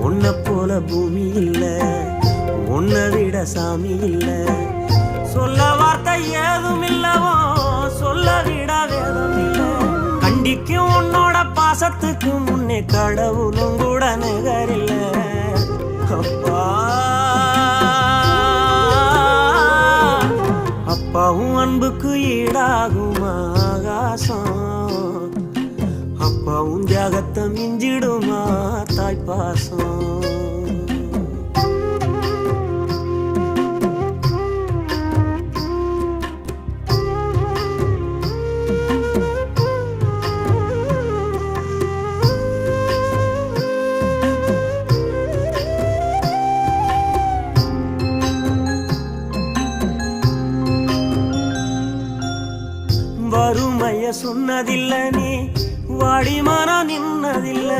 உன்னை போல பூமி இல்ல, உன்னை விட சாமி இல்ல. சொல்ல வார்த்தை ஏதும் இல்லவோ, சொல்ல விட வேதம் இல்ல. கண்டிக்கும் உன்னோட பாசத்துக்கு முன்னே கடவுளும் கூட நிகரில்ல. அப்பா அப்பாவும் அன்புக்கு ஈடாகும் ஆகாசம், அப்பாவும் தியாகத்தை மிஞ்சிடுமா தாய்ப்பாசம். வறுமைய சொன்னதில்ல, நீ வாடி மனம் நின்னதில்ல.